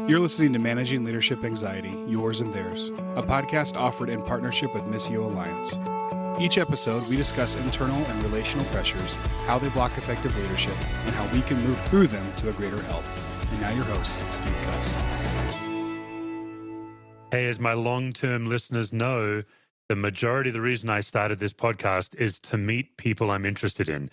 You're listening to Managing Leadership Anxiety, Yours and Theirs, a podcast offered in partnership with Missio Alliance. Each episode, we discuss internal and relational pressures, how they block effective leadership, and how we can move through them to a greater health. And now your host, Steve Cuss. Hey, as my long-term listeners know, the majority of the reason I started this podcast is to meet people I'm interested in.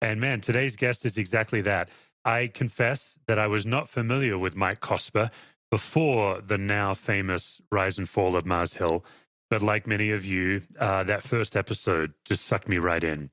And man, today's guest is exactly that. I confess that I was not familiar with Mike Cosper before the now famous rise and fall of Mars Hill. But like many of you, that first episode just sucked me right in.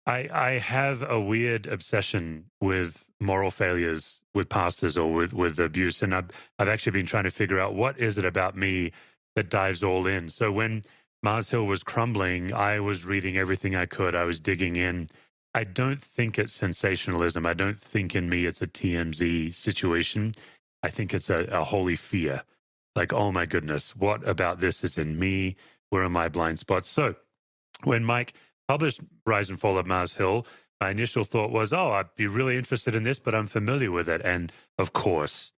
I have a weird obsession with moral failures with pastors or with abuse. And I've actually been trying to figure out what is it about me that dives all in. So when Mars Hill was crumbling, I was reading everything I could. I was digging in. I don't think it's sensationalism. I don't think in me it's a TMZ situation. I think it's a holy fear. Like, oh my goodness, what about this is in me? Where are my blind spots? So when Mike published Rise and Fall of Mars Hill, my initial thought was, oh, I'd be really interested in this, but I'm familiar with it. And of course,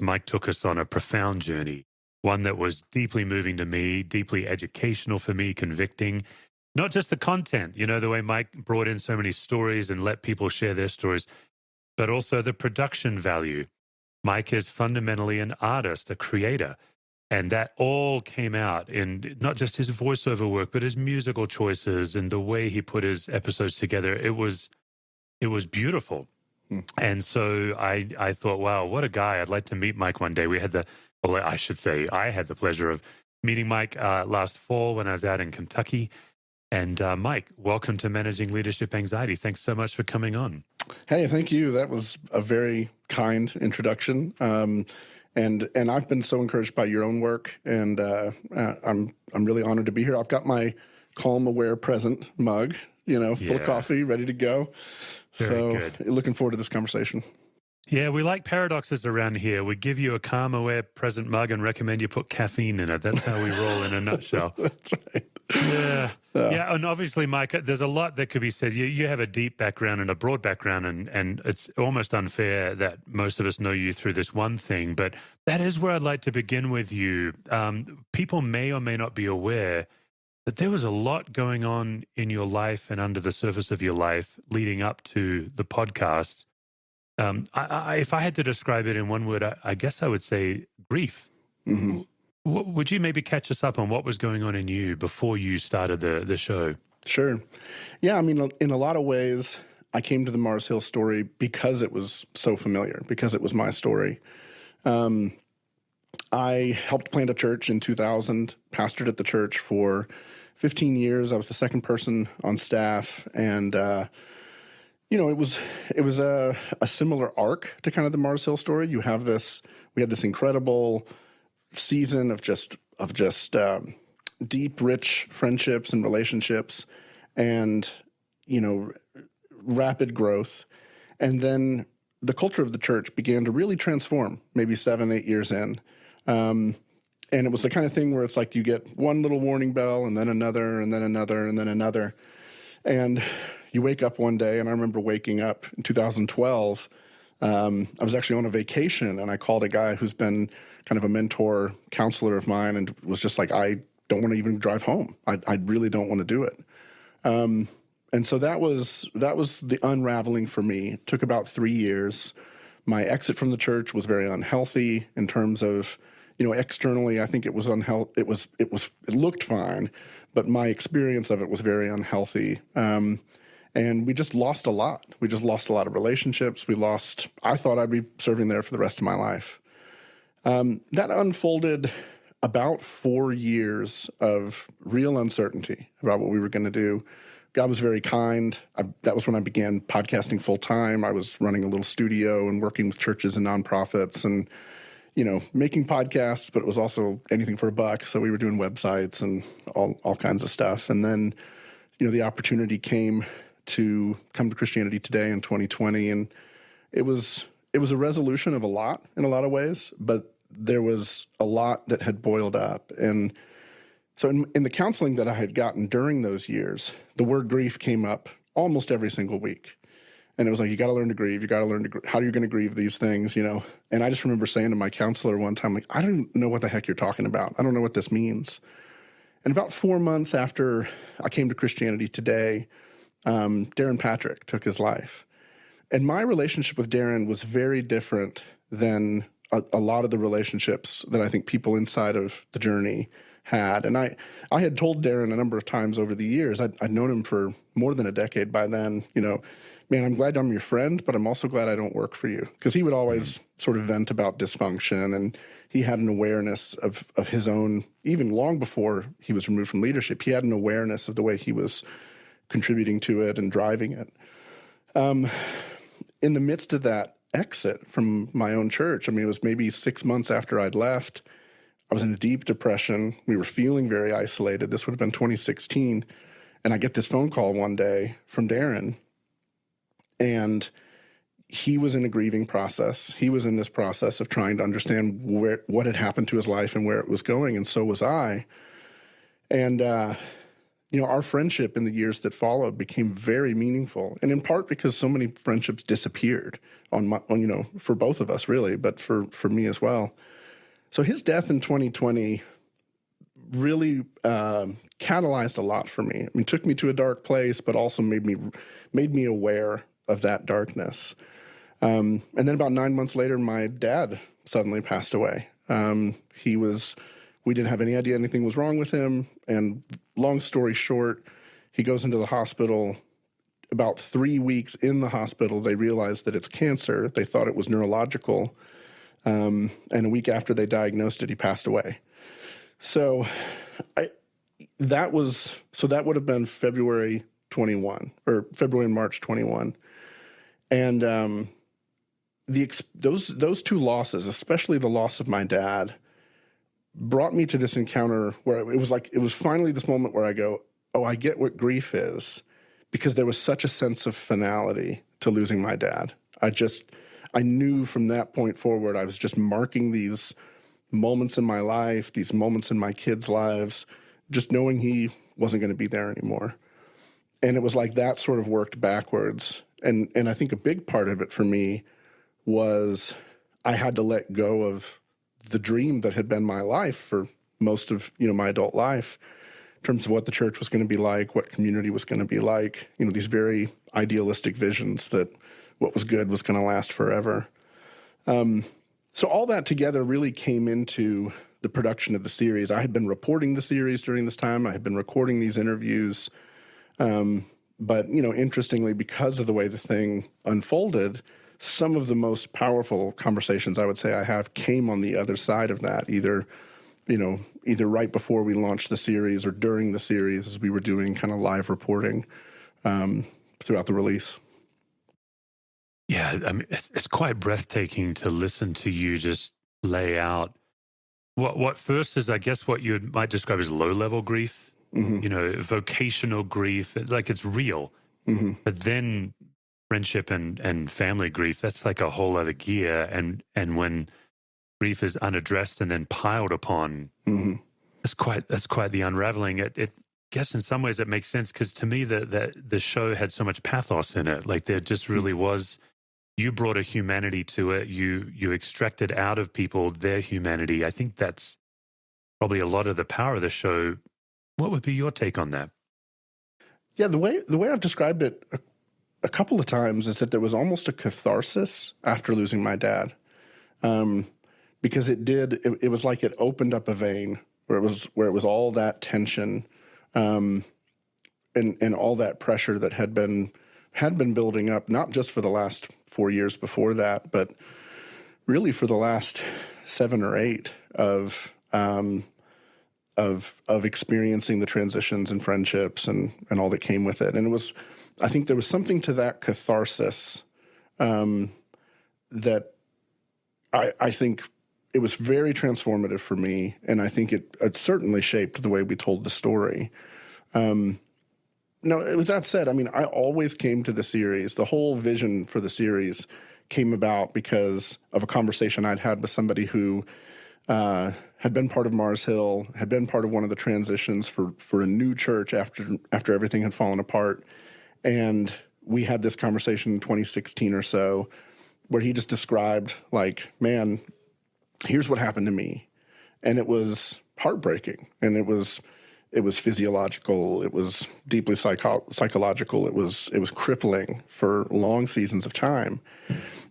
Mike took us on a profound journey, one that was deeply moving to me, deeply educational for me, convicting. Not just the content, you know, the way Mike brought in so many stories and let people share their stories, but also the production value. Mike is fundamentally an artist, a creator, and that all came out in not just his voiceover work, but his musical choices and the way he put his episodes together. It was beautiful. And so I thought, wow, what a guy. I'd like to meet Mike one day. I had the pleasure of meeting Mike last fall when I was out in Kentucky. And Mike, welcome to Managing Leadership Anxiety. Thanks so much for coming on. Hey, thank you. That was a very kind introduction. And I've been so encouraged by your own work, and I'm really honored to be here. I've got my Calm Aware Present mug, full of coffee, ready to go. Very good. Looking forward to this conversation. Yeah, we like paradoxes around here. We give you a Calm Aware Present mug and recommend you put caffeine in it. That's how we roll in a nutshell. That's right. Yeah, and obviously, Mike, there's a lot that could be said. You have a deep background and a broad background, and it's almost unfair that most of us know you through this one thing, but that is where I'd like to begin with you. People may or may not be aware that there was a lot going on in your life and under the surface of your life leading up to the podcast. If I had to describe it in one word, I guess I would say grief. Mm-hmm. Would you maybe catch us up on what was going on in you before you started the show? Sure. Yeah, I mean, in a lot of ways, I came to the Mars Hill story because it was so familiar, because it was my story. I helped plant a church in 2000, pastored at the church for 15 years. I was the second person on staff, and it was a similar arc to kind of the Mars Hill story. We had this incredible season of just deep, rich friendships and relationships, and rapid growth. And then the culture of the church began to really transform, maybe 7-8 years in. And it was the kind of thing where it's like you get one little warning bell, and then another, and then another, and then another. And you wake up one day, and I remember waking up in 2012. I was actually on a vacation, and I called a guy who's been kind of a mentor, counselor of mine, and was just like, I don't want to even drive home. I really don't want to do it. And so that was the unraveling for me. It took about 3 years. My exit from the church was very unhealthy in terms of, externally, I think it was unhealthy. It looked fine, but my experience of it was very unhealthy. And we just lost a lot. We just lost a lot of relationships. I thought I'd be serving there for the rest of my life. That unfolded about 4 years of real uncertainty about what we were going to do. God was very kind. That was when I began podcasting full time. I was running a little studio and working with churches and nonprofits and, making podcasts, but it was also anything for a buck. So we were doing websites and all kinds of stuff. And then, the opportunity came to come to Christianity Today in 2020. And it was a resolution of a lot in a lot of ways, but there was a lot that had boiled up. And so in the counseling that I had gotten during those years, the word grief came up almost every single week. And it was like, you got to learn to grieve. You got to learn to, how are you going to grieve these things, And I just remember saying to my counselor one time, like, I don't know what the heck you're talking about. I don't know what this means. And about 4 months after I came to Christianity Today, Darren Patrick took his life. And my relationship with Darren was very different than a lot of the relationships that I think people inside of the journey had. And I had told Darren a number of times over the years, I'd known him for more than a decade by then, man, I'm glad I'm your friend, but I'm also glad I don't work for you. Because he would always sort of vent about dysfunction, and he had an awareness of his own, even long before he was removed from leadership, he had an awareness of the way he was contributing to it and driving it. In the midst of that exit from my own church, it was maybe 6 months after I'd left, I was in a deep depression. We were feeling very isolated. This would have been 2016. And I get this phone call one day from Darren, and he was in a grieving process. He was in this process of trying to understand what had happened to his life and where it was going, and so was I. And, our friendship in the years that followed became very meaningful, and in part because so many friendships disappeared for both of us, really, but for me as well. So his death in 2020 really catalyzed a lot for me. It took me to a dark place, but also made me aware of that darkness. And then about 9 months later, my dad suddenly passed away. We didn't have any idea anything was wrong with him. And long story short, he goes into the hospital. About 3 weeks in the hospital, they realized that it's cancer. They thought it was neurological. And a week after they diagnosed it, he passed away. So that would have been February 21 or February and March 21. And those two losses, especially the loss of my dad, brought me to this encounter where it was finally this moment where I go, oh, I get what grief is, because there was such a sense of finality to losing my dad. I knew from that point forward, I was just marking these moments in my life, these moments in my kids' lives, just knowing he wasn't going to be there anymore. And it was like that sort of worked backwards. And I think a big part of it for me was I had to let go of the dream that had been my life for most of, my adult life, in terms of what the church was going to be like, what community was going to be like, these very idealistic visions that what was good was going to last forever. So all that together really came into the production of the series. I had been reporting the series during this time. I had been recording these interviews. But, interestingly, because of the way the thing unfolded, some of the most powerful conversations I would say I have came on the other side of that, either right before we launched the series or during the series as we were doing kind of live reporting throughout the release. Yeah, it's quite breathtaking to listen to you just lay out what first is, I guess, what you might describe as low-level grief, vocational grief, like it's real. Mm-hmm. But then friendship and family grief, that's like a whole other gear. And when grief is unaddressed and then piled upon, that's quite the unraveling. It guess in some ways it makes sense, because to me the show had so much pathos in it. Like there just really was. You brought a humanity to it. You extracted out of people their humanity. I think that's probably a lot of the power of the show. What would be your take on that? Yeah, the way I've described it a couple of times is that there was almost a catharsis after losing my dad, because it was like it opened up a vein where it was all that tension, and all that pressure that had been building up, not just for the last 4 years before that, but really for the last 7 or 8 of experiencing the transitions and friendships and all that came with it. And I think there was something to that catharsis that I think it was very transformative for me, and I think it certainly shaped the way we told the story. Now, with that said, I always came to the series. The whole vision for the series came about because of a conversation I'd had with somebody who had been part of Mars Hill, had been part of one of the transitions for a new church after everything had fallen apart, and we had this conversation in 2016 or so where he just described like, man, here's what happened to me. And it was heartbreaking. And it was physiological. It was deeply psychological. It was crippling for long seasons of time.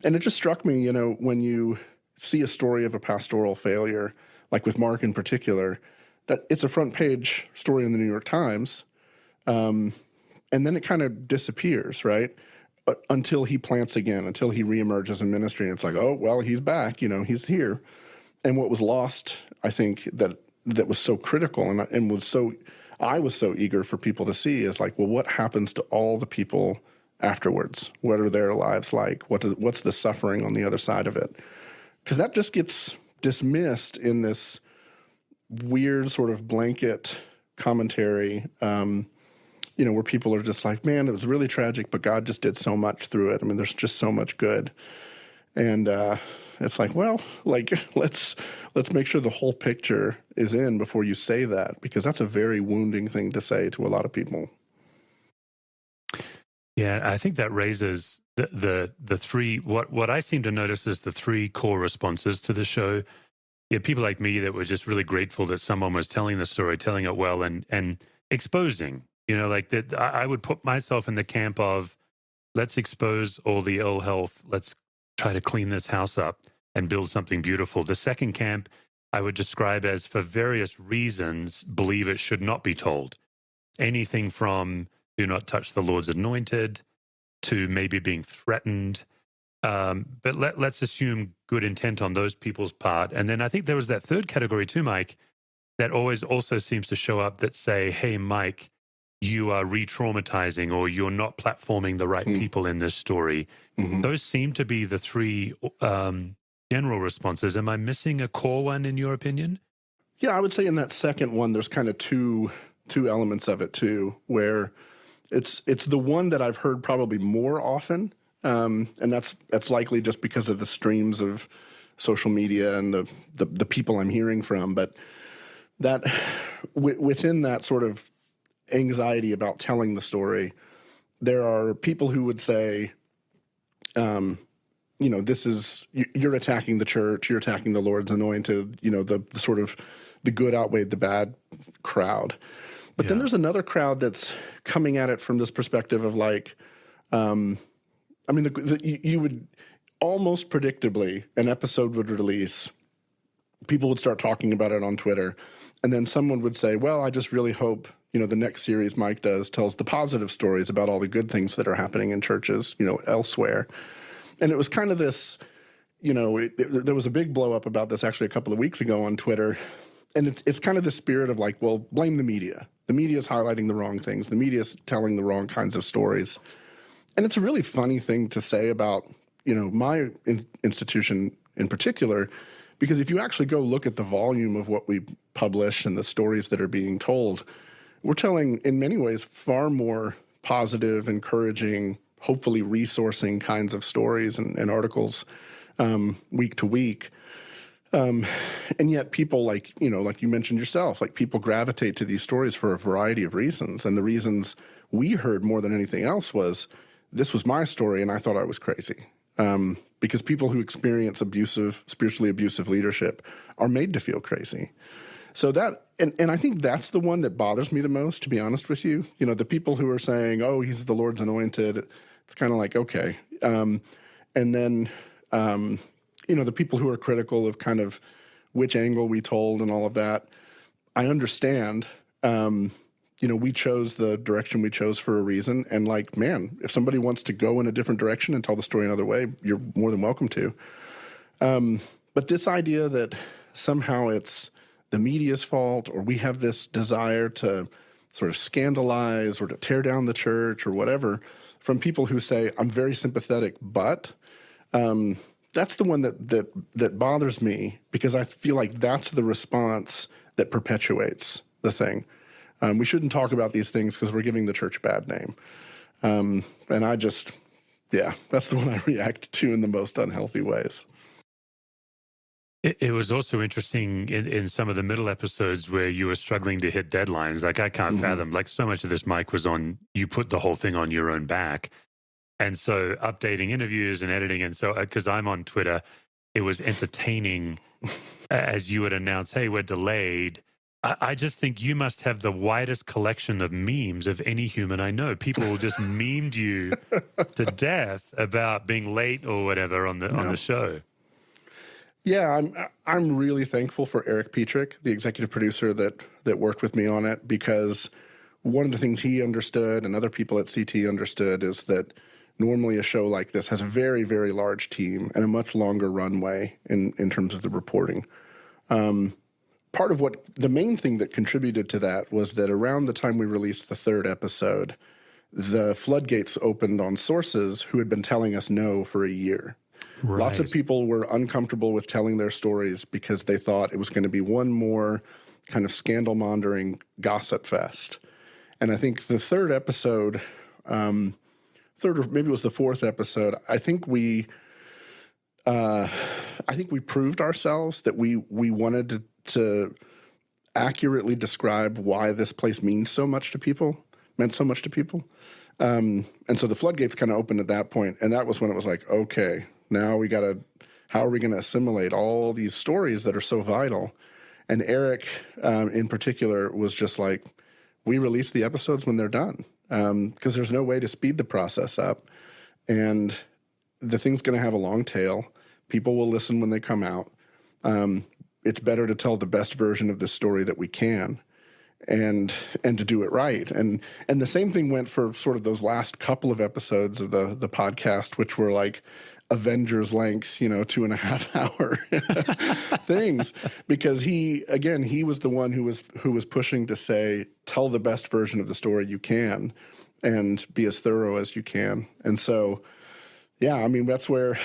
And it just struck me, when you see a story of a pastoral failure, like with Mark in particular, that it's a front page story in the New York Times. And then it kind of disappears, right? Until he plants again, until he reemerges in ministry. And it's like, oh, well, he's back, he's here. And what was lost, I think, that was so critical I was so eager for people to see is like, well, what happens to all the people afterwards? What are their lives like? What's the suffering on the other side of it? Because that just gets dismissed in this weird sort of blanket commentary, where people are just like, man, it was really tragic, but God just did so much through it. I mean, there's just so much good. And it's like, well, like let's make sure the whole picture is in before you say that, because that's a very wounding thing to say to a lot of people. Yeah, I think that raises the three, what I seem to notice is the three core responses to the show. Yeah, people like me that were just really grateful that someone was telling the story, telling it well, and exposing, like that. I would put myself in the camp of, let's expose all the ill health. Let's try to clean this house up and build something beautiful. The second camp I would describe as, for various reasons, believe it should not be told. Anything from do not touch the Lord's anointed to maybe being threatened. But let's assume good intent on those people's part. And then I think there was that third category too, Mike, that always also seems to show up that say, hey, Mike, you are re-traumatizing, or you're not platforming the right people in this story. Mm-hmm. Those seem to be the three general responses. Am I missing a core one in your opinion? Yeah, I would say in that second one, there's kind of two elements of it too, where it's the one that I've heard probably more often, and that's likely just because of the streams of social media and the people I'm hearing from. But that within that sort of anxiety about telling the story, there are people who would say, this is, you're attacking the church, you're attacking the Lord's anointed, the sort of the good outweighed the bad crowd. But then there's another crowd that's coming at it from this perspective of like, you would almost predictably, an episode would release, people would start talking about it on Twitter, and then someone would say, well, I just really hope, the next series Mike does tells the positive stories about all the good things that are happening in churches, elsewhere. And it was kind of this, there was a big blow up about this actually a couple of weeks ago on Twitter. And it's kind of the spirit of like, well, blame the media. The media is highlighting the wrong things. The media is telling the wrong kinds of stories. And it's a really funny thing to say about, my institution in particular, because if you actually go look at the volume of what we publish and the stories that are being told, we're telling, in many ways, far more positive, encouraging, hopefully resourcing kinds of stories and articles week to week. And yet people like you mentioned yourself, like people gravitate to these stories for a variety of reasons. And the reasons we heard more than anything else was, this was my story and I thought I was crazy. Because people who experience spiritually abusive leadership are made to feel crazy. So that, and I think that's the one that bothers me the most, to be honest with you. The people who are saying, oh, he's the Lord's anointed, it's kind of like, okay. And then, the people who are critical of kind of which angle we told and all of that, I understand. We chose the direction we chose for a reason. And like, man, if somebody wants to go in a different direction and tell the story another way, you're more than welcome to. But this idea that somehow it's the media's fault, or we have this desire to sort of scandalize or to tear down the church or whatever, from people who say, I'm very sympathetic, but that's the one that bothers me, because I feel like that's the response that perpetuates the thing. We shouldn't talk about these things because we're giving the church a bad name. And I just, that's the one I react to in the most unhealthy ways. It was also interesting in some of the middle episodes where you were struggling to hit deadlines. Like, I can't fathom, like, so much of this, Mike, was on, you put the whole thing on your own back. And so updating interviews and editing. And so, because I'm on Twitter, it was entertaining as you would announce, hey, we're delayed. I just think you must have the widest collection of memes of any human I know. People just memed you to death about being late or whatever on the show. Yeah, I'm really thankful for Eric Petrick, the executive producer that worked with me on it, because one of the things he understood and other people at CT understood is that normally a show like this has a very, very large team and a much longer runway in terms of the reporting. Part of what the main thing that contributed to that was that around the time we released the third episode, the floodgates opened on sources who had been telling us no for a year. Right. Lots of people were uncomfortable with telling their stories because they thought it was going to be one more kind of scandal-mongering gossip fest. And I think the third episode, third or maybe it was the fourth episode, I think we proved ourselves that we wanted to accurately describe why this place meant so much to people. And so the floodgates kind of opened at that point, and that was when it was like, okay, now how are we going to assimilate all these stories that are so vital? And Eric, in particular, was just like, we release the episodes when they're done, because there's no way to speed the process up. And the thing's going to have a long tail. People will listen when they come out. It's better to tell the best version of this story that we can, and to do it right. And the same thing went for sort of those last couple of episodes of the podcast, which were like Avengers length, 2.5 hour things, because he was the one who was pushing to say, tell the best version of the story you can and be as thorough as you can. And so, yeah, I mean, that's where,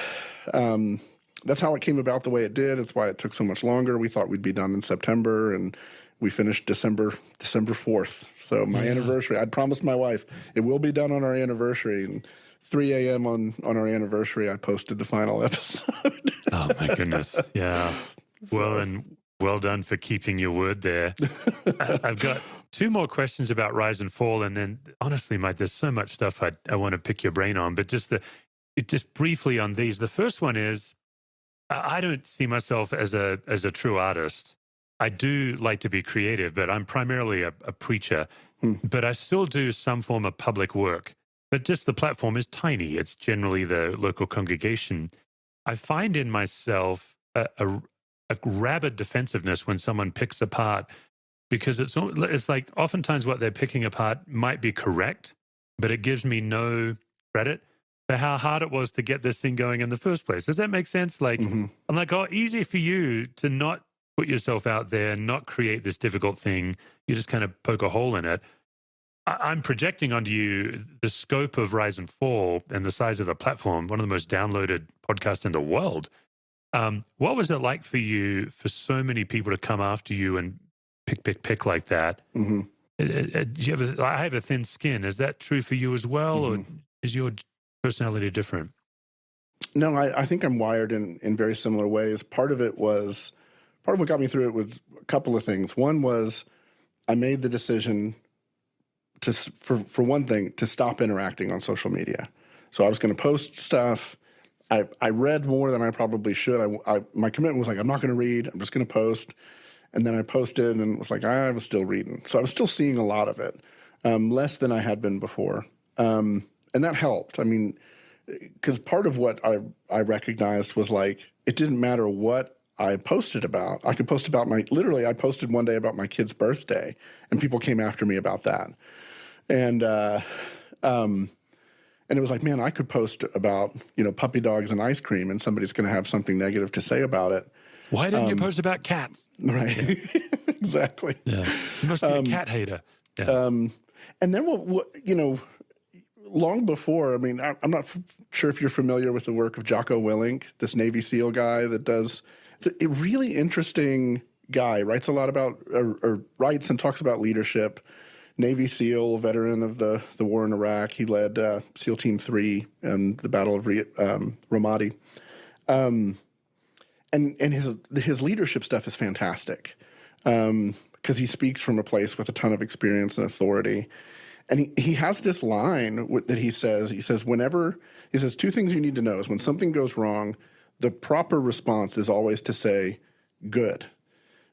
that's how it came about the way it did. It's why it took so much longer. We thought we'd be done in September, and we finished December 4th. So my anniversary, I'd promised my wife it will be done on our anniversary. And 3 a.m. on our anniversary, I posted the final episode. Oh, my goodness. Yeah. Well done for keeping your word there. I've got two more questions about Rise and Fall. And then, honestly, Mike, there's so much stuff I want to pick your brain on. But just briefly on these. The first one is, I don't see myself as a true artist. I do like to be creative, but I'm primarily a preacher. But I still do some form of public work. But just the platform is tiny. It's generally the local congregation. I find in myself a rabid defensiveness when someone picks apart, because it's like oftentimes what they're picking apart might be correct, but it gives me no credit for how hard it was to get this thing going in the first place. Does that make sense? Like, I'm like, oh, easy for you to not put yourself out there and not create this difficult thing. You just kind of poke a hole in it. I'm projecting onto you the scope of Rise and Fall and the size of the platform, one of the most downloaded podcasts in the world. What was it like for you, for so many people to come after you and pick like that? I have a thin skin. Is that true for you as well, or is your personality different? No, I think I'm wired in very similar ways. Part of what got me through it was a couple of things. One was I made the decision for one thing, to stop interacting on social media. So I was going to post stuff. I read more than I probably should. My commitment was like, I'm not going to read. I'm just going to post. And then I posted and it was like, I was still reading. So I was still seeing a lot of it, less than I had been before. And that helped. I mean, because part of what I recognized was like, it didn't matter what I posted about. I could post about I posted one day about my kid's birthday, and people came after me about that. And it was like, man, I could post about, puppy dogs and ice cream, and somebody's going to have something negative to say about it. Why didn't you post about cats? Right. Yeah. Exactly. Yeah. You must be a cat hater. Yeah. And then long before, I mean, I'm not sure if you're familiar with the work of Jocko Willink, this Navy SEAL guy that does a really interesting guy, writes a lot about, or writes and talks about leadership. Navy SEAL, veteran of the war in Iraq. He led SEAL Team 3 and the Battle of Ramadi. And his leadership stuff is fantastic, because he speaks from a place with a ton of experience and authority. And he has this line that he says, two things you need to know is when something goes wrong, the proper response is always to say, good.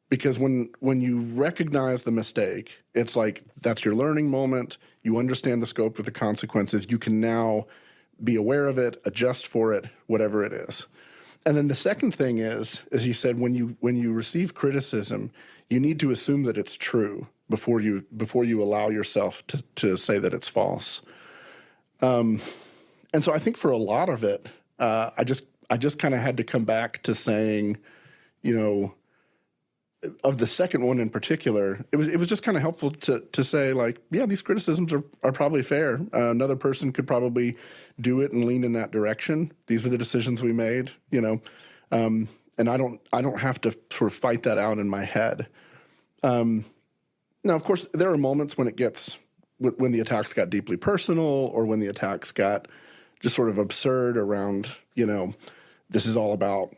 Because when you recognize the mistake, it's like that's your learning moment. You understand the scope of the consequences. You can now be aware of it, adjust for it, whatever it is. And then the second thing is, as he said, when you receive criticism, you need to assume that it's true before you allow yourself to say that it's false. And so I think for a lot of it, I just kind of had to come back to saying, of the second one in particular, it was just kind of helpful to say, like, yeah, these criticisms are probably fair. Another person could probably do it and lean in that direction. These are the decisions we made, and I don't have to sort of fight that out in my head. Now, of course, there are moments when when the attacks got deeply personal, or when the attacks got just sort of absurd around, this is all about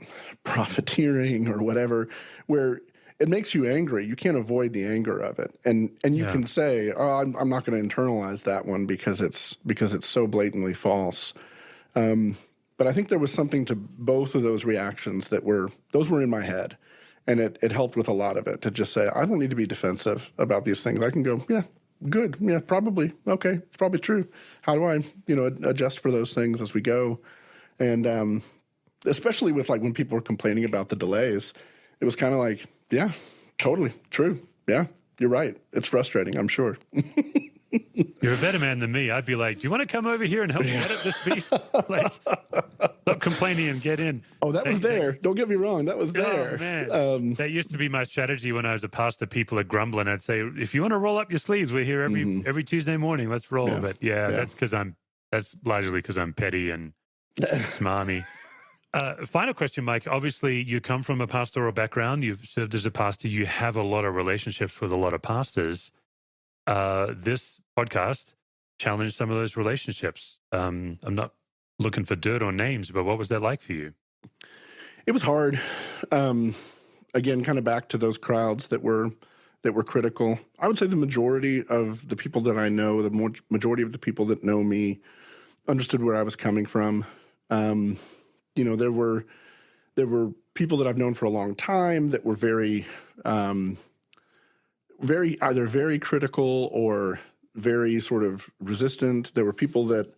profiteering or whatever, where it makes you angry. You can't avoid the anger of it. And you can say, oh, I'm not going to internalize that one because it's so blatantly false. But I think there was something to both of those reactions those were in my head. And it helped with a lot of it to just say, I don't need to be defensive about these things. I can go, yeah, good. Yeah, probably. Okay, it's probably true. How do I, adjust for those things as we go? And especially with like when people were complaining about the delays, it was kind of like, yeah, totally true. Yeah, you're right. It's frustrating, I'm sure. You're a better man than me. I'd be like, you want to come over here and help me edit this beast? Like, stop complaining and get in. Oh, that was there. Don't get me wrong. That was there. Oh, man. That used to be my strategy when I was a pastor. People are grumbling. I'd say, if you want to roll up your sleeves, we're here every Tuesday morning. Let's roll. Yeah. But that's largely because I'm petty and smarmy. Final question, Mike. Obviously, you come from a pastoral background. You've served as a pastor. You have a lot of relationships with a lot of pastors. This podcast challenged some of those relationships. I'm not looking for dirt or names, but what was that like for you? It was hard. Again, kind of back to those crowds that were critical. I would say the majority of the people that I know, majority of the people that know me, understood where I was coming from. There were people that I've known for a long time that were very either very critical or very sort of resistant. There were people that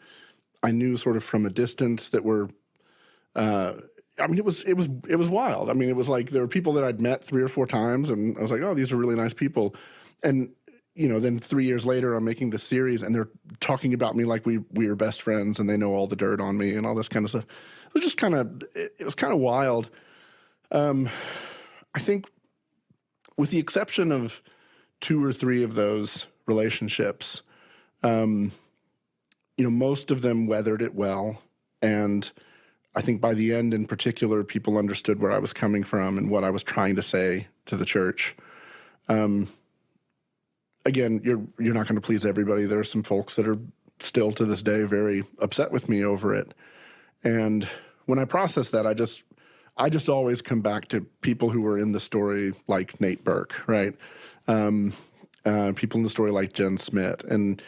I knew sort of from a distance that were, it was wild. I mean, it was like there were people that I'd met 3 or 4 times, and I was like, oh, these are really nice people. And, then 3 years later, I'm making this series, and they're talking about me like we were best friends, and they know all the dirt on me and all this kind of stuff. It was just kind of wild. I think with the exception of 2 or 3 of those relationships, most of them weathered it well. And I think by the end in particular, people understood where I was coming from and what I was trying to say to the church. Again, you're not going to please everybody. There are some folks that are still to this day very upset with me over it. And when I process that, I just always come back to people who were in the story like Nate Burke, right? People in the story like Jen Smith, and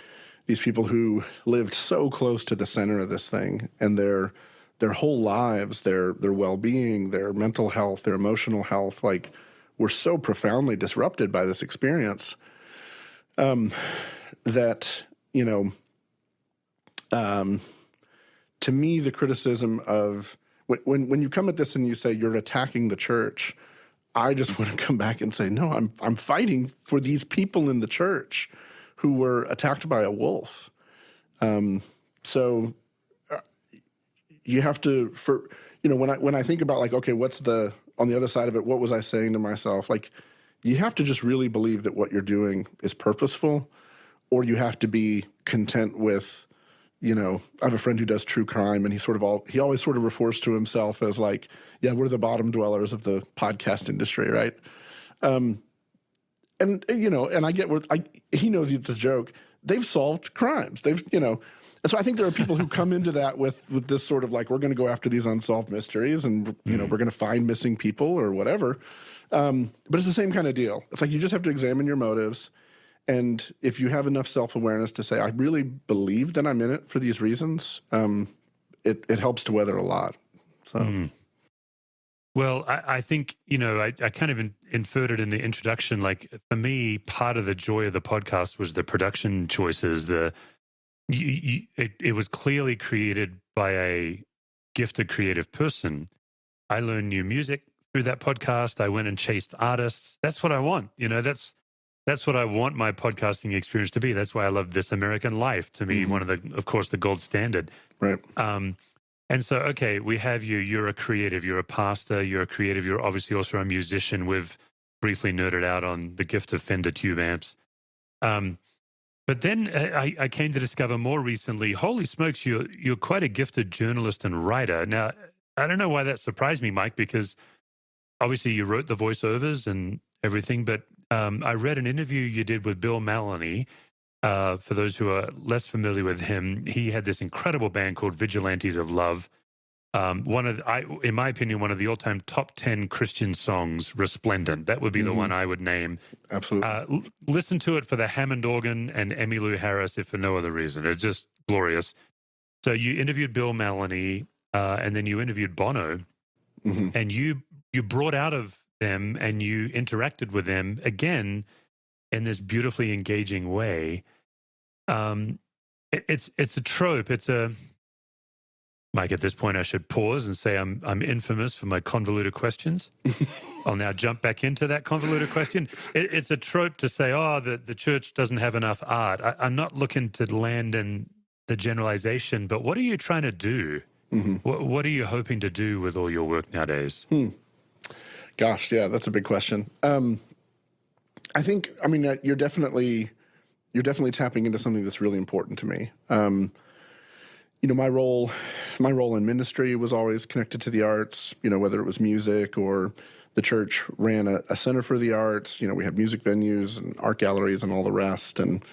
these people who lived so close to the center of this thing, and their whole lives, their well-being, their mental health, their emotional health, like, were so profoundly disrupted by this experience that, to me, the criticism of when you come at this and you say you're attacking the church, I just want to come back and say, no, I'm fighting for these people in the church who were attacked by a wolf. So you have to, when I think about like, okay, what's on the other side of it, what was I saying to myself? Like, you have to just really believe that what you're doing is purposeful, or you have to be content with, I have a friend who does true crime, and he always sort of refers to himself as like, yeah, we're the bottom dwellers of the podcast industry, right? And I get he knows it's a joke. They've solved crimes. And so I think there are people who come into that with this sort of like, we're going to go after these unsolved mysteries, and we're going to find missing people or whatever. But it's the same kind of deal. It's like you just have to examine your motives, And if you have enough self-awareness to say, I really believe that I'm in it for these reasons, it helps to weather a lot. So, Well, I think, I kind of inferred it in the introduction. Like, for me, part of the joy of the podcast was the production choices. It was clearly created by a gifted creative person. I learned new music through that podcast. I went and chased artists. That's what I want. That's what I want my podcasting experience to be. That's why I love This American Life. To me, one of of course, the gold standard. right. And so, okay, we have you. You're a creative. You're a pastor. You're a creative. You're obviously also a musician. We've briefly nerded out on the gift of Fender tube amps. But then I came to discover more recently, holy smokes, you're quite a gifted journalist and writer. Now, I don't know why that surprised me, Mike, because obviously you wrote the voiceovers and everything, but I read an interview you did with Bill Mallonee. For those who are less familiar with him, he had this incredible band called Vigilantes of Love. In my opinion, one of the all-time top 10 Christian songs, Resplendent. That would be the one I would name. Absolutely. Listen to it for the Hammond organ and Emmylou Harris, if for no other reason. It's just glorious. So you interviewed Bill Mallonee, and then you interviewed Bono, and you brought out of them and you interacted with them again in this beautifully engaging way. It's a trope. Mike, at this point, I should pause and say I'm infamous for my convoluted questions. I'll now jump back into that convoluted question. It's a trope to say, the church doesn't have enough art. I'm not looking to land in the generalization, but what are you trying to do? What are you hoping to do with all your work nowadays? Gosh, yeah, that's a big question. I think, you're definitely tapping into something that's really important to me. My role in ministry was always connected to the arts, whether it was music or the church ran a center for the arts. We had music venues and art galleries and all the rest, and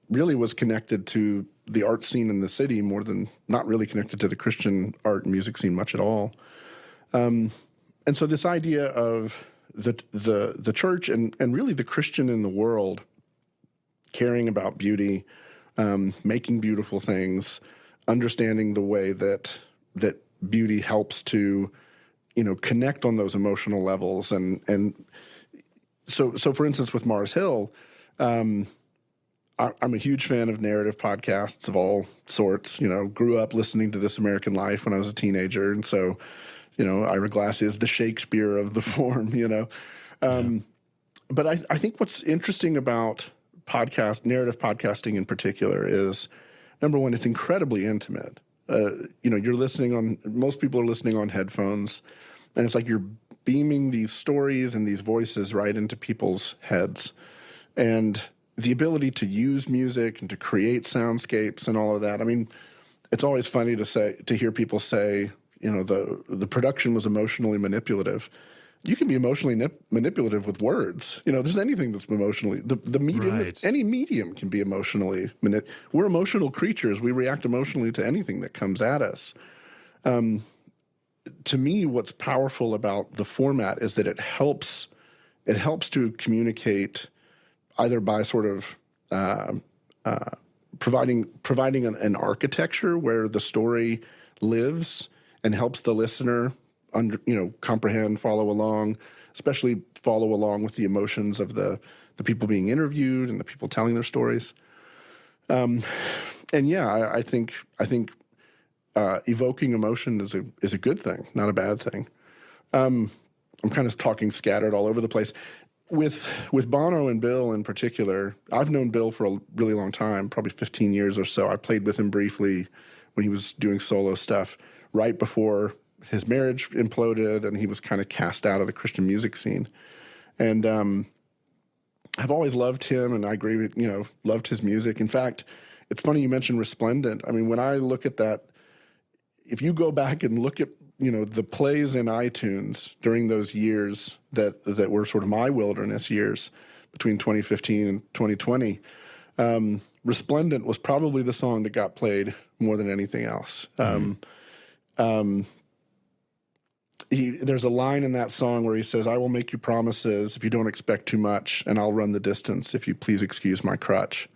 really was connected to the art scene in the city more than not really connected to the Christian art and music scene much at all. And so this idea of the church and really the Christian in the world caring about beauty, making beautiful things, understanding the way that beauty helps to, connect on those emotional levels. And so for instance, with Mars Hill, I'm a huge fan of narrative podcasts of all sorts, grew up listening to This American Life when I was a teenager. And so, Ira Glass is the Shakespeare of the form, But I think what's interesting about narrative podcasting in particular is, number one, it's incredibly intimate. Most people are listening on headphones, and it's like you're beaming these stories and these voices right into people's heads. And the ability to use music and to create soundscapes and all of that. It's always funny to hear people say, the production was emotionally manipulative. You can be emotionally manipulative with words. There's anything that's emotionally the medium. Right. Any medium can be emotionally We're emotional creatures. We react emotionally to anything that comes at us. To me, what's powerful about the format is that it helps to communicate either by sort of providing an architecture where the story lives and helps the listener comprehend, follow along, especially follow along with the emotions of the people being interviewed and the people telling their stories. I think evoking emotion is a good thing, not a bad thing. I'm kind of talking scattered all over the place. With Bono and Bill in particular, I've known Bill for a really long time, probably 15 years or so. I played with him briefly when he was doing solo stuff right before his marriage imploded and he was kind of cast out of the Christian music scene. And I've always loved him, and I agree with, loved his music. In fact, it's funny you mentioned Resplendent. When I look at that, if you go back and look at, the plays in iTunes during those years that were sort of my wilderness years between 2015 and 2020, Resplendent was probably the song that got played more than anything else. there's a line in that song where he says, "I will make you promises if you don't expect too much, and I'll run the distance if you please excuse my crutch."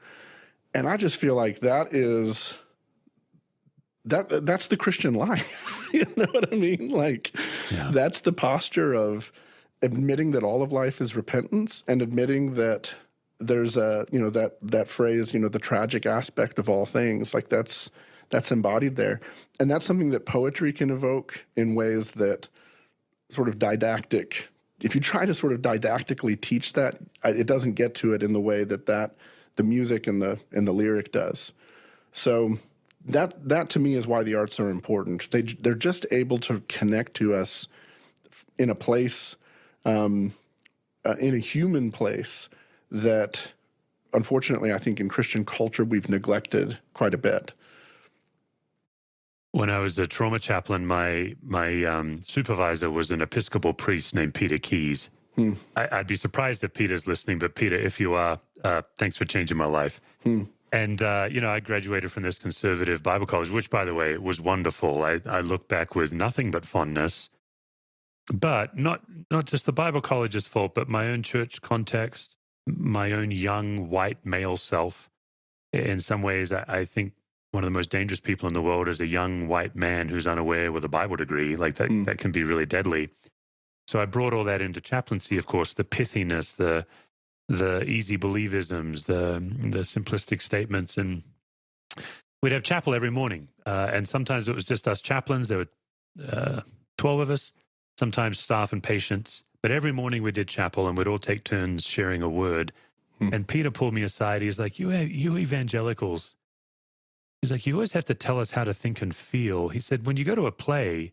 And I just feel like that's the Christian life. You know what I mean? Like, that's the posture of admitting that all of life is repentance, and admitting that there's that phrase, the tragic aspect of all things. Like, that's embodied there. And that's something that poetry can evoke in ways that sort of didactic. If you try to sort of didactically teach that, it doesn't get to it in the way that the music and the lyric does. So that to me is why the arts are important. They're just able to connect to us in a place, in a human place that, unfortunately, I think in Christian culture we've neglected quite a bit. When I was a trauma chaplain, my supervisor was an Episcopal priest named Peter Keyes. I'd be surprised if Peter's listening, but Peter, if you are, thanks for changing my life. And, I graduated from this conservative Bible college, which, by the way, was wonderful. I look back with nothing but fondness. But not just the Bible college's fault, but my own church context, my own young white male self. In some ways, I think one of the most dangerous people in the world is a young white man who's unaware with a Bible degree. Like that can be really deadly. So I brought all that into chaplaincy, of course, the pithiness, the easy believisms, the simplistic statements. And we'd have chapel every morning. And sometimes it was just us chaplains. There were 12 of us, sometimes staff and patients. But every morning we did chapel, and we'd all take turns sharing a word. And Peter pulled me aside. He's like, you evangelicals, he's like, you always have to tell us how to think and feel. He said, when you go to a play,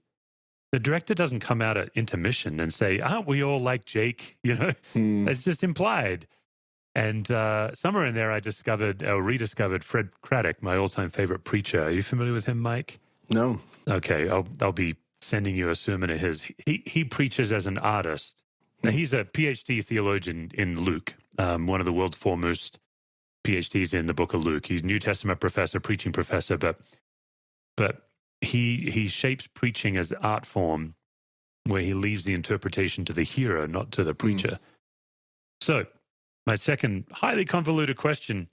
the director doesn't come out at intermission and say, aren't we all like Jake? It's just implied. And somewhere in there, I rediscovered Fred Craddock, my all-time favorite preacher. Are you familiar with him, Mike? No. Okay, I'll be sending you a sermon of his. He preaches as an artist. Now, he's a PhD theologian in Luke, one of the world's foremost PhDs in the book of Luke. He's New Testament professor, preaching professor, but he shapes preaching as art form, where he leaves the interpretation to the hearer, not to the preacher. So my second highly convoluted question,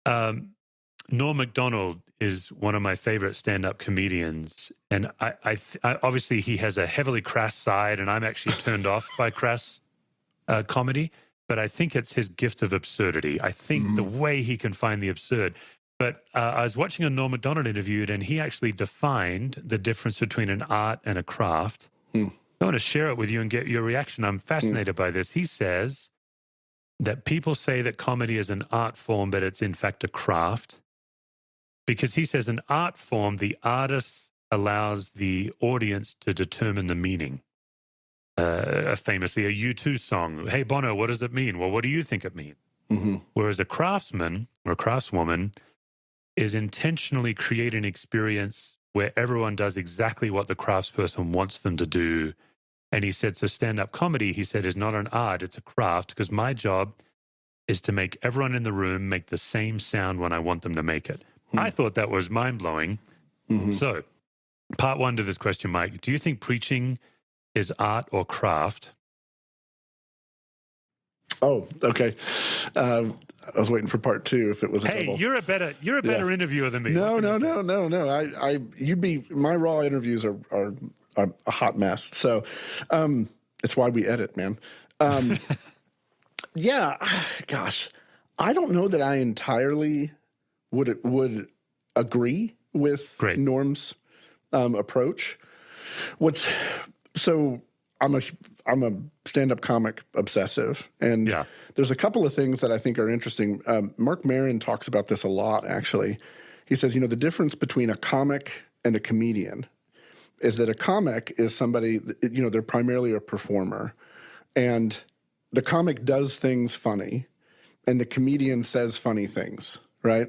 Norm Macdonald is one of my favorite stand-up comedians, and I obviously he has a heavily crass side, and I'm actually turned off by crass comedy. But I think it's his gift of absurdity. I think the way he can find the absurd. But I was watching a Norm Macdonald interviewed, and he actually defined the difference between an art and a craft. I want to share it with you and get your reaction. I'm fascinated by this. He says that people say that comedy is an art form, but it's in fact a craft. Because he says an art form, the artist allows the audience to determine the meaning. Famously, a U2 song. Hey, Bono, what does it mean? Well, what do you think it means? Whereas a craftsman or a craftswoman is intentionally creating an experience where everyone does exactly what the craftsperson wants them to do. And he said, so stand-up comedy, he said, is not an art, it's a craft, because my job is to make everyone in the room make the same sound when I want them to make it. I thought that was mind-blowing. So, part one to this question, Mike, do you think preaching is art or craft? Oh, okay. I was waiting for part two if it was a Hey, double. you're a better interviewer than me. No. My raw interviews are a hot mess. So, it's why we edit, man. Yeah, gosh, I don't know that I entirely would agree with Norm's approach. I'm a stand-up comic obsessive, and there's a couple of things that I think are interesting. Mark Maron talks about this a lot, actually. He says, the difference between a comic and a comedian is that a comic is somebody, they're primarily a performer, and the comic does things funny, and the comedian says funny things, right?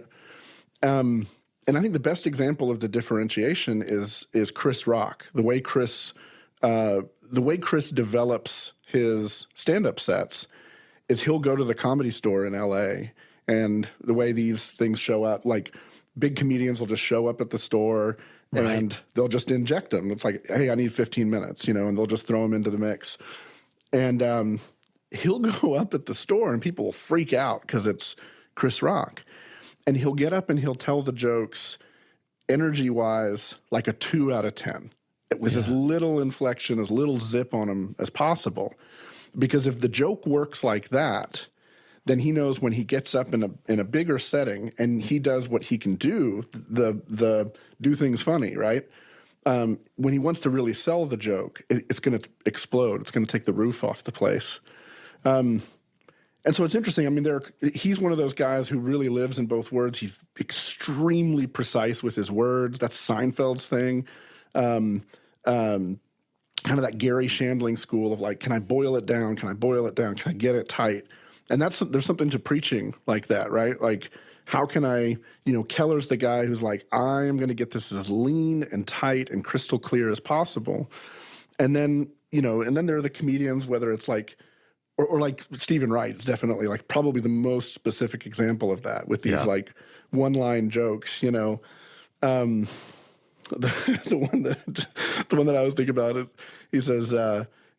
And I think the best example of the differentiation is Chris Rock. The way Chris develops his stand-up sets is he'll go to the Comedy Store in L.A., and the way these things show up, like big comedians will just show up at the store Right. and they'll just inject him. It's like, hey, I need 15 minutes, you know, and they'll just throw him into the mix. And he'll go up at the store and people will freak out because it's Chris Rock. And he'll get up and he'll tell the jokes energy-wise like a 2 out of 10 with as little inflection, as little zip on them as possible. Because if the joke works like that, then he knows when he gets up in a bigger setting and he does what he can do, the do things funny, right? When he wants to really sell the joke, it's going to explode. It's going to take the roof off the place. And so it's interesting. I mean, he's one of those guys who really lives in both worlds. He's extremely precise with his words. That's Seinfeld's thing. Kind of that Gary Shandling school of like, can I boil it down? Can I boil it down? Can I get it tight? And there's something to preaching like that, right? Like, how can I, you know, Keller's the guy who's like, I am going to get this as lean and tight and crystal clear as possible. And then, you know, and then there are the comedians, whether it's like, or like Stephen Wright is definitely like probably the most specific example of that with these like one-line jokes, you know. The one that I was thinking about is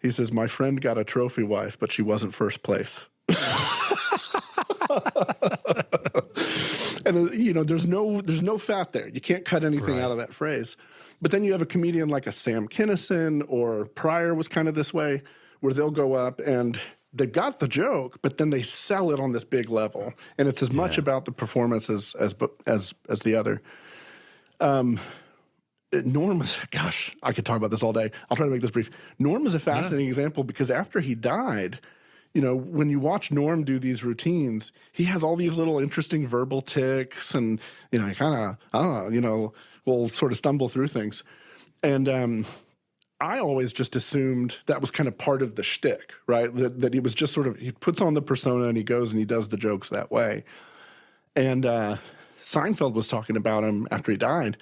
he says, my friend got a trophy wife, but she wasn't first place. And you know, there's no fat there. You can't cut anything out of that phrase. But then you have a comedian like a Sam Kinison or Pryor was kind of this way, where they'll go up and they've got the joke, but then they sell it on this big level, and it's as much about the performance as the other. Norm, gosh, I could talk about this all day. I'll try to make this brief. Norm is a fascinating example because after he died, you know, when you watch Norm do these routines, he has all these little interesting verbal tics and, you know, he kind of, you know, will sort of stumble through things. And I always just assumed that was kind of part of the shtick, right? That he was just sort of, he puts on the persona and he goes and he does the jokes that way. And Seinfeld was talking about him after he died.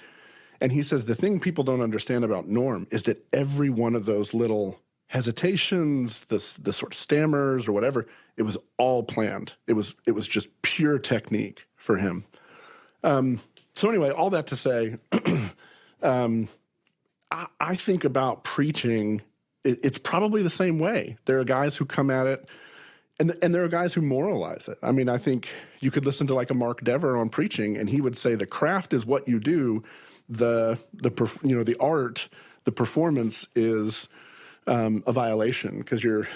And he says the thing people don't understand about Norm is that every one of those little hesitations, the sort of stammers or whatever, it was all planned. It was just pure technique for him. So anyway, all that to say, I think about preaching, it's probably the same way. There are guys who come at it, and there are guys who moralize it. I mean, I think you could listen to like a Mark Dever on preaching, and he would say the craft is what you do. The art, the performance is a violation because you're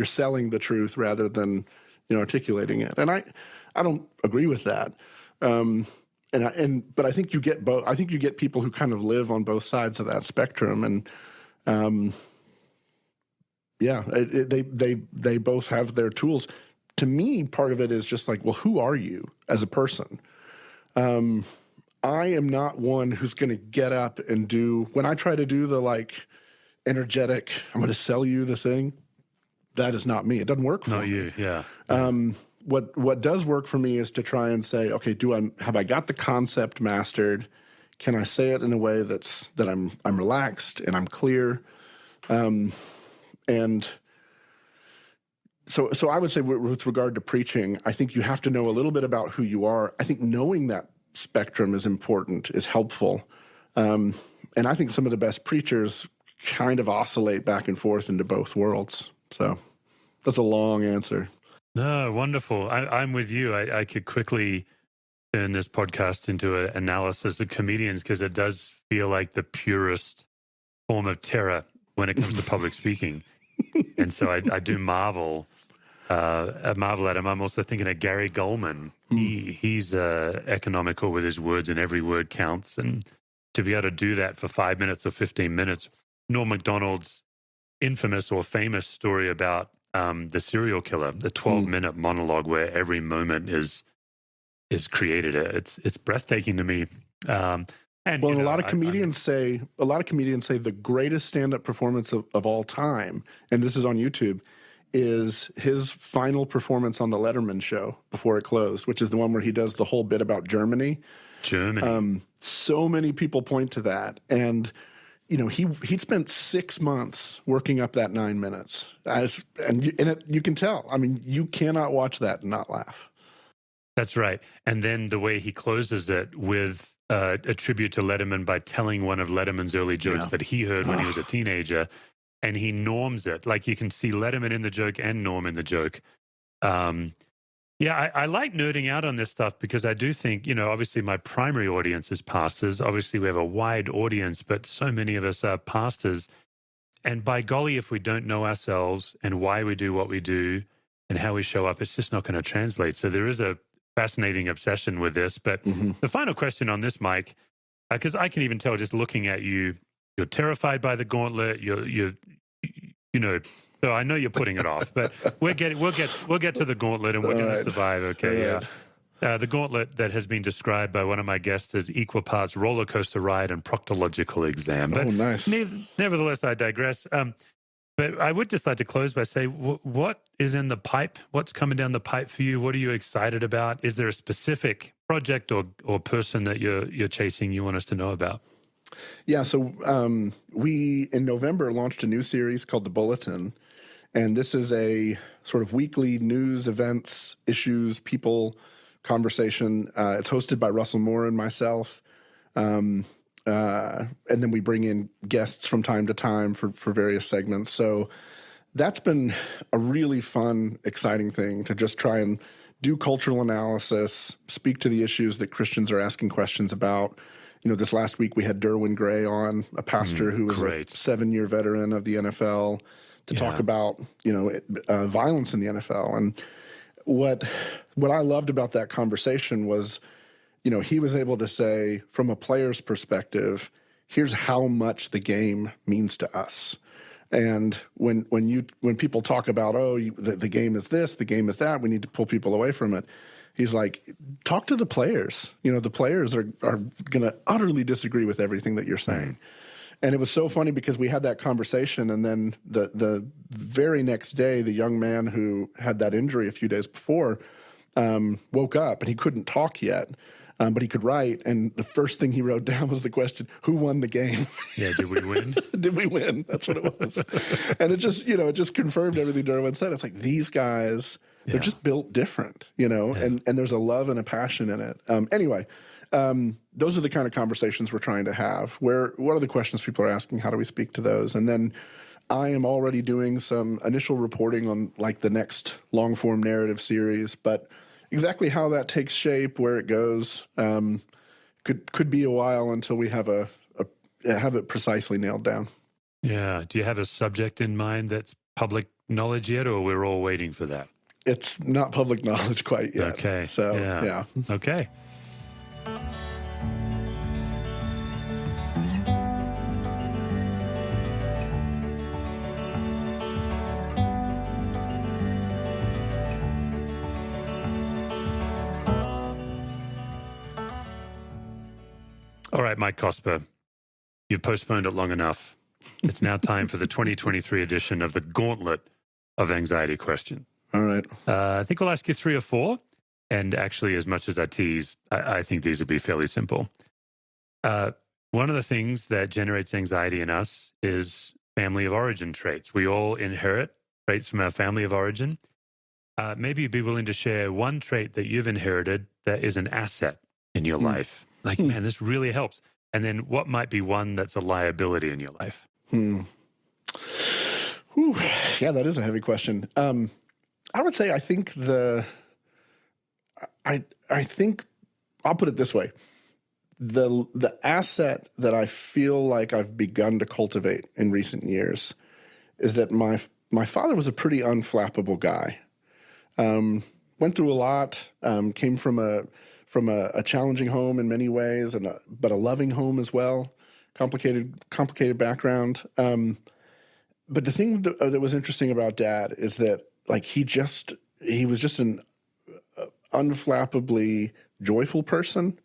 selling the truth rather than, you know, articulating it. And I don't agree with that. But I think you get both. I think you get people who kind of live on both sides of that spectrum, and they both have their tools. To me, part of it is just like, well, who are you as a person? I am not one who's going to get up and do, when I try to do the like energetic, I'm going to sell you the thing, that is not me. It doesn't work for me. Not you, yeah. What does work for me is to try and say, okay, have I got the concept mastered? Can I say it in a way that I'm relaxed and I'm clear? And so I would say with regard to preaching, I think you have to know a little bit about who you are. I think knowing that spectrum is important, is helpful. And I think some of the best preachers kind of oscillate back and forth into both worlds. So that's a long answer. No, wonderful. I'm with you. I could quickly turn this podcast into an analysis of comedians because it does feel like the purest form of terror when it comes to public speaking. And so I do marvel at him. I'm also thinking of Gary Goldman. He's economical with his words, and every word counts. And to be able to do that for 5 minutes or 15 minutes, Norm Macdonald's infamous or famous story about the serial killer, the 12-minute monologue where every moment is created. It's breathtaking to me. A lot of comedians say the greatest stand-up performance of all time, and this is on YouTube, is his final performance on the Letterman show before it closed, which is the one where he does the whole bit about Germany. So many people point to that, and you know he spent 6 months working up that 9 minutes, you can tell. I mean, you cannot watch that and not laugh. That's right. And then the way he closes it with a tribute to Letterman by telling one of Letterman's early jokes that he heard when he was a teenager, and he norms it. Like you can see Letterman in the joke and Norm in the joke. I like nerding out on this stuff because I do think, obviously my primary audience is pastors. Obviously we have a wide audience, but so many of us are pastors. And by golly, if we don't know ourselves and why we do what we do and how we show up, it's just not going to translate. So there is a fascinating obsession with this. But the final question on this, Mike, because I can even tell just looking at you, you're terrified by the gauntlet. So I know you're putting it off, but we'll get to the gauntlet, and we're going to survive. Okay, yeah. The gauntlet that has been described by one of my guests as equal parts roller coaster ride and proctological exam. But nice. Nevertheless, I digress. But I would just like to close by saying, what is in the pipe? What's coming down the pipe for you? What are you excited about? Is there a specific project or person that you're chasing you want us to know about? Yeah, so we, in November, launched a new series called The Bulletin, and this is a sort of weekly news, events, issues, people conversation. It's hosted by Russell Moore and myself, and then we bring in guests from time to time for various segments. So that's been a really fun, exciting thing to just try and do cultural analysis, speak to the issues that Christians are asking questions about. This last week we had Derwin Gray on, a pastor who was a 7-year veteran of the NFL, to talk about, violence in the NFL. And what I loved about that conversation was, he was able to say, from a player's perspective, here's how much the game means to us. And when people talk about, the game is this, the game is that, we need to pull people away from it. He's like, talk to the players. The players are going to utterly disagree with everything that you're saying. And it was so funny because we had that conversation, and then the very next day, the young man who had that injury a few days before woke up, and he couldn't talk yet, but he could write. And the first thing he wrote down was the question, who won the game? Yeah, did we win? Did we win? That's what it was. And it just confirmed everything Derwin said. It's like, these guys, they're just built different, and there's a love and a passion in it. Anyway, those are the kind of conversations we're trying to have. What are the questions people are asking? How do we speak to those? And then I am already doing some initial reporting on like the next long form narrative series, but exactly how that takes shape, where it goes, could be a while until we have have it precisely nailed down. Yeah. Do you have a subject in mind that's public knowledge yet, or we're all waiting for that? It's not public knowledge quite yet. Okay. So, yeah. Okay. All right, Mike Cosper, you've postponed it long enough. It's now time for the 2023 edition of the Gauntlet of Anxiety Question. All right. I think we'll ask you 3 or 4. And actually, as much as I tease, I think these will be fairly simple. One of the things that generates anxiety in us is family of origin traits. We all inherit traits from our family of origin. Maybe you'd be willing to share one trait that you've inherited that is an asset in your life. Like, man, this really helps. And then what might be one that's a liability in your life? Whew. Yeah, that is a heavy question. I would say I think I'll put it this way. The asset that I feel like I've begun to cultivate in recent years is that my father was a pretty unflappable guy. Went through a lot, came from a challenging home in many ways, but a loving home as well. Complicated background. But the thing that was interesting about Dad is that like he was just an unflappably joyful person,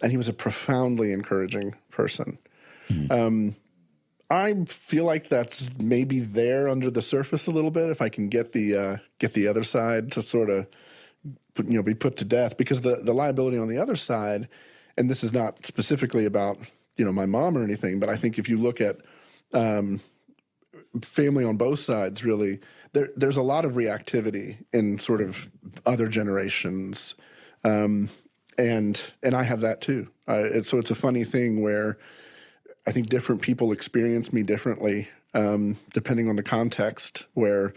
and he was a profoundly encouraging person. I feel like that's maybe there under the surface a little bit if I can get the other side to sort of be put to death, because the liability on the other side, and this is not specifically about my mom or anything, but I think if you look at family on both sides, really, there's a lot of reactivity in sort of other generations. And I have that too. So it's a funny thing where I think different people experience me differently, depending on the context, where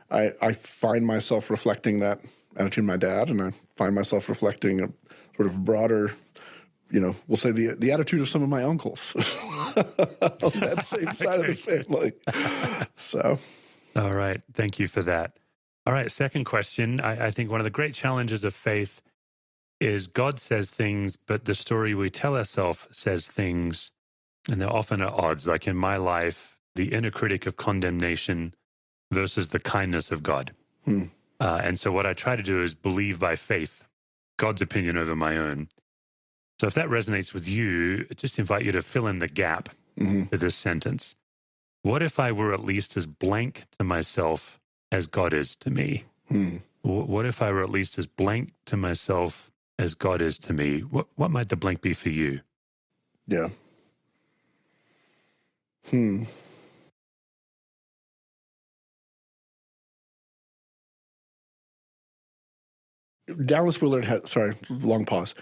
I find myself reflecting that attitude of my dad, and I find myself reflecting a sort of broader, we'll say the attitude of some of my uncles on that same side of the family. So. All right. Thank you for that. All right. Second question. I think one of the great challenges of faith is God says things, but the story we tell ourselves says things, and they're often at odds. Like in my life, the inner critic of condemnation versus the kindness of God. And so what I try to do is believe by faith God's opinion over my own. So if that resonates with you, I just invite you to fill in the gap to this sentence. What if I were at least as blank to myself as God is to me? What if I were at least as blank to myself as God is to me? What might the blank be for you? Yeah. Dallas Willard long pause.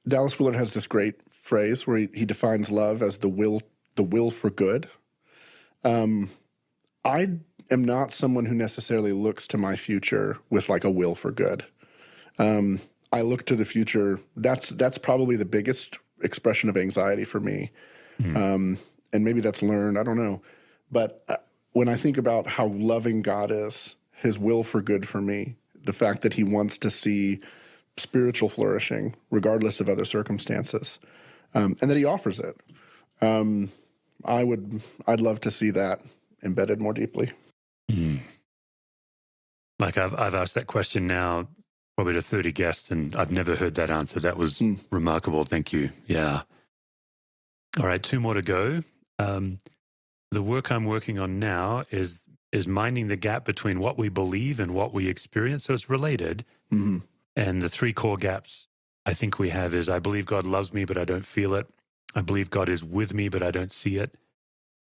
Dallas Willard has this great phrase where he defines love as the will for good. I am not someone who necessarily looks to my future with like a will for good. I look to the future. That's probably the biggest expression of anxiety for me. And maybe that's learned. I don't know. But when I think about how loving God is, his will for good for me, the fact that he wants to see spiritual flourishing regardless of other circumstances, and that he offers it, I'd love to see that embedded more deeply. Like I've asked that question now probably to 30 guests, and I've never heard that answer. That was remarkable. Thank you. Yeah. All right, 2 more to go. The work I'm working on now is minding the gap between what we believe and what we experience. So it's related. And the 3 core gaps I think we have is I believe God loves me, but I don't feel it. I believe God is with me, but I don't see it.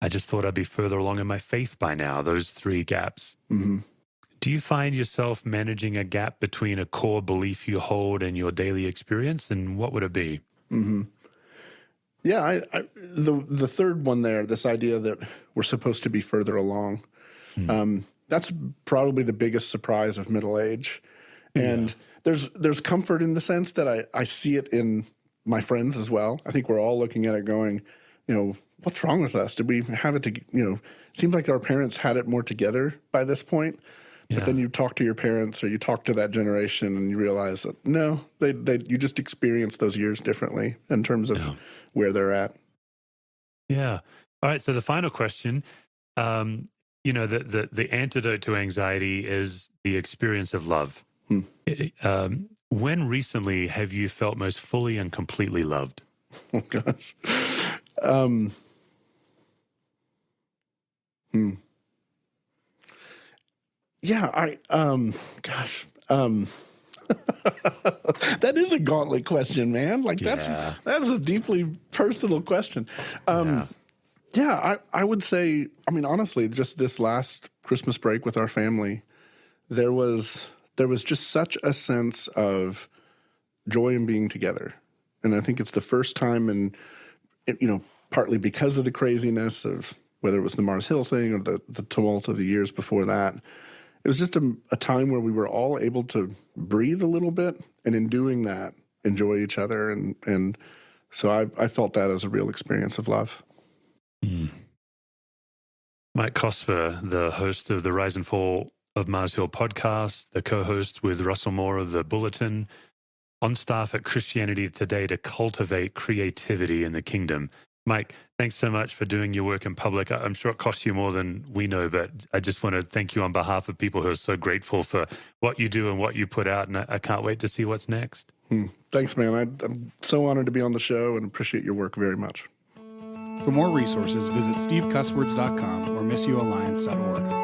I just thought I'd be further along in my faith by now, those 3 gaps. Do you find yourself managing a gap between a core belief you hold and your daily experience? And what would it be? Yeah, the third one there, this idea that we're supposed to be further along, that's probably the biggest surprise of middle age. And there's comfort in the sense that I see it in my friends as well. I think we're all looking at it going, what's wrong with us? Did we have it seemed like our parents had it more together by this point. But then you talk to your parents or you talk to that generation and you realize that no, you just experience those years differently in terms of where they're at. Yeah. All right. So the final question, the antidote to anxiety is the experience of love. When recently have you felt most fully and completely loved? Oh, gosh. Yeah, that is a gauntlet question, man. Like that's a deeply personal question. I would say, honestly, just this last Christmas break with our family, there was just such a sense of joy in being together. And I think it's the first time, and partly because of the craziness of whether it was the Mars Hill thing or the tumult of the years before that, it was just a time where we were all able to breathe a little bit, and in doing that, enjoy each other. And so I felt that as a real experience of love. Mike Cosper, the host of the Rise and Fall of Mars Hill podcast, the co-host with Russell Moore of The Bulletin, on staff at Christianity Today to cultivate creativity in the kingdom. Mike, thanks so much for doing your work in public. I'm sure it costs you more than we know, but I just want to thank you on behalf of people who are so grateful for what you do and what you put out, and I can't wait to see what's next. Thanks, man. I'm so honored to be on the show and appreciate your work very much. For more resources, visit stevecuswords.com or missioalliance.org.